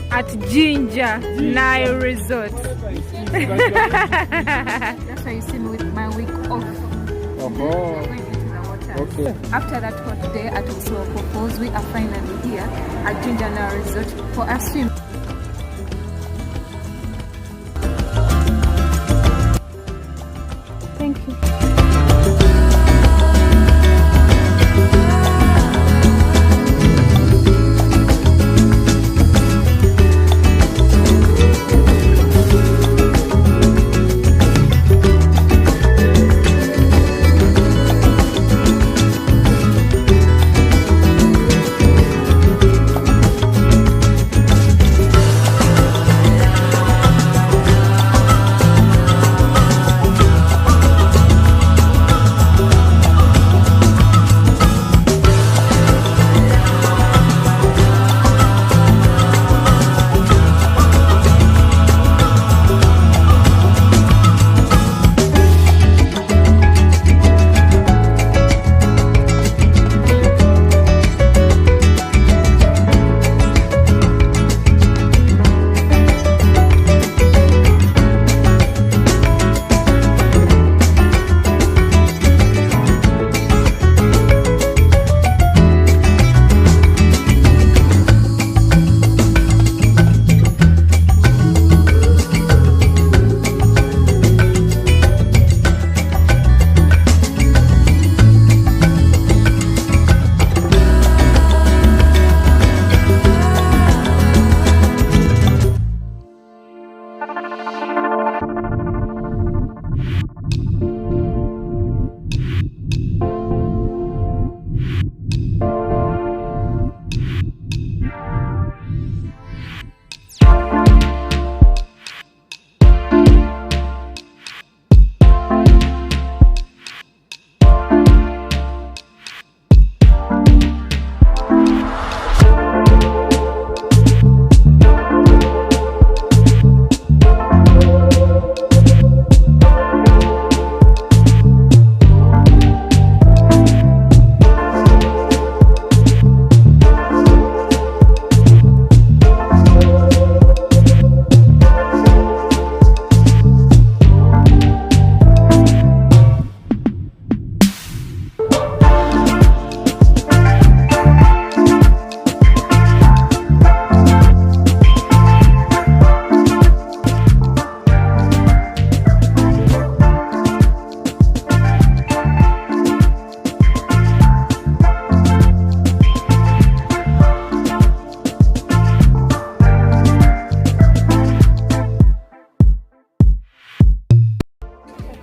At Jinja Nile Resort. That's why you see me with my week off. Okay. After that hot day at Usoko Falls, we are finally here at Jinja Nile Resort for a swim. Thank you.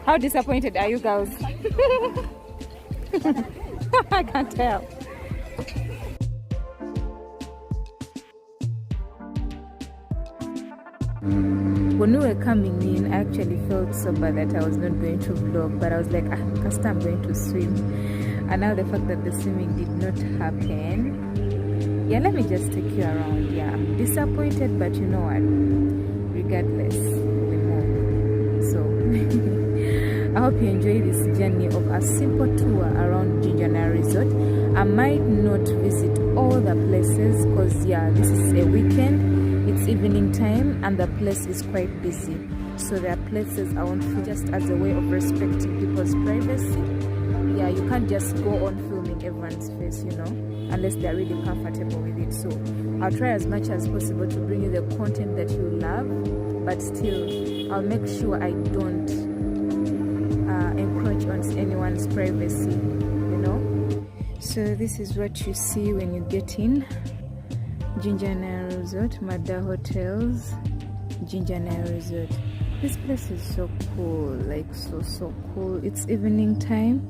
How disappointed are you girls? I can't tell. When we were coming in, I actually felt so bad that I was not going to vlog, but I was like, Casta, I'm going to swim. And now the fact that the swimming did not happen, yeah, let me just take you around. Yeah, I'm disappointed, but you know what? Regardless, we move. So I hope you enjoy this journey of a simple tour around Jinja Nile Resort. I might not visit all the places because yeah, this is a weekend, it's evening time and the place is quite busy. So there are places I won't film just as a way of respecting people's privacy. Yeah, you can't just go on filming everyone's face, you know, unless they're really comfortable with it. So I'll try as much as possible to bring you the content that you love, but still I'll make sure I don't encroach on anyone's privacy, you know. So this is what you see when you get in Jinja Nile Resort, Mada Hotels, Jinja Nile Resort. This place is so cool, like so cool. It's evening time.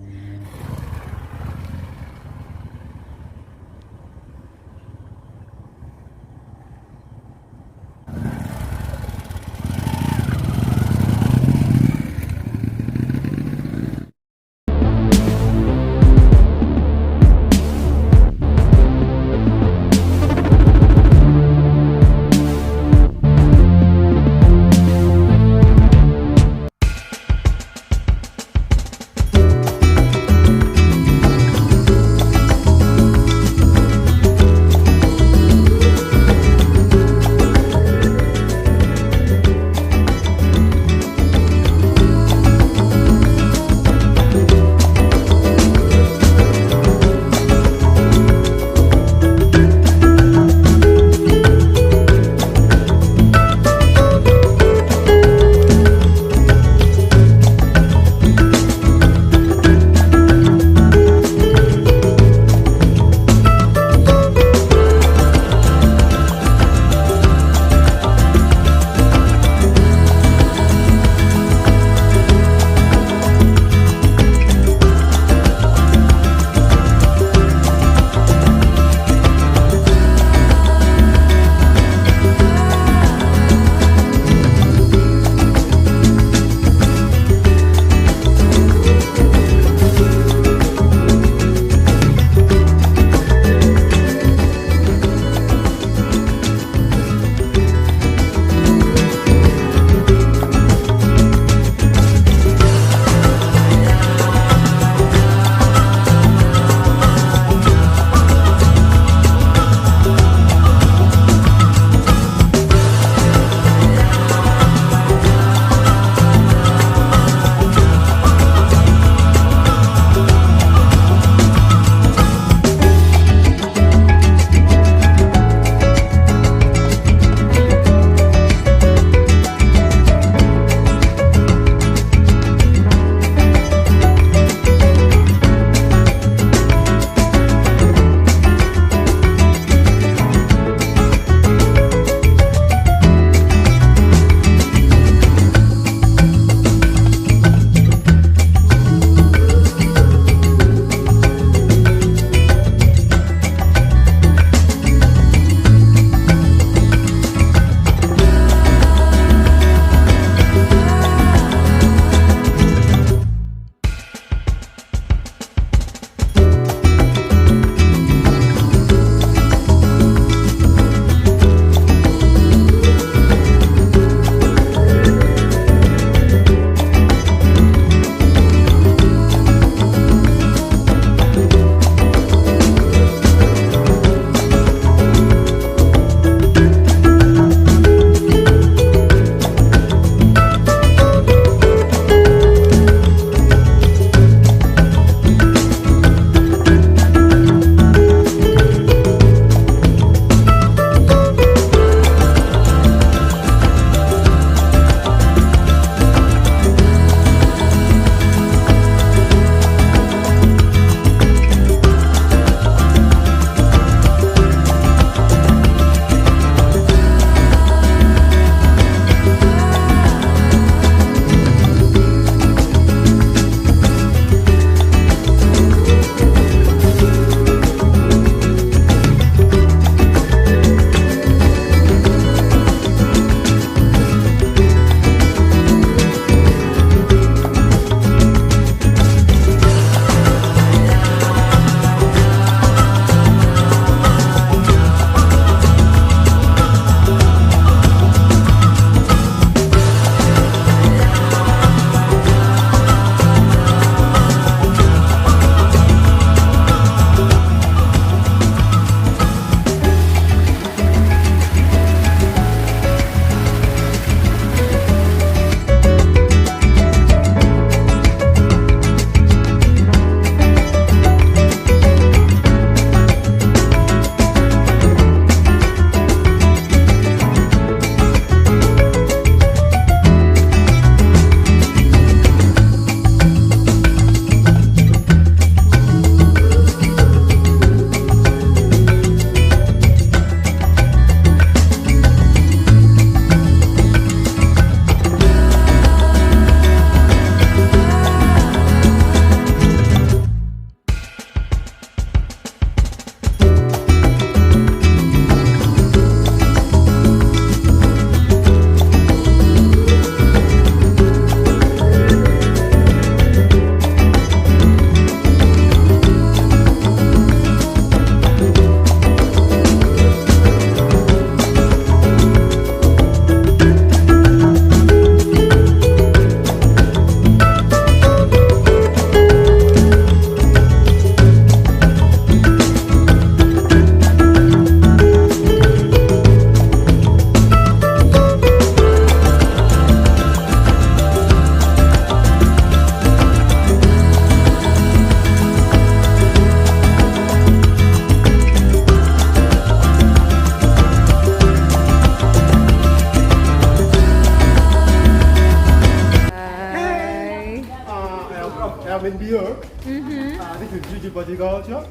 This is Gigi Culture.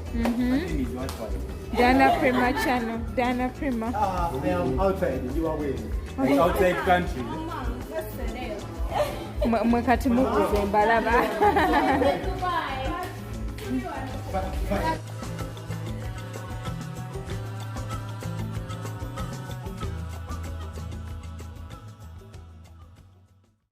Dana Prima channel. Dana Prima. I am outside. You are waiting. Like outside country. Mwekati mukuze mbalaba.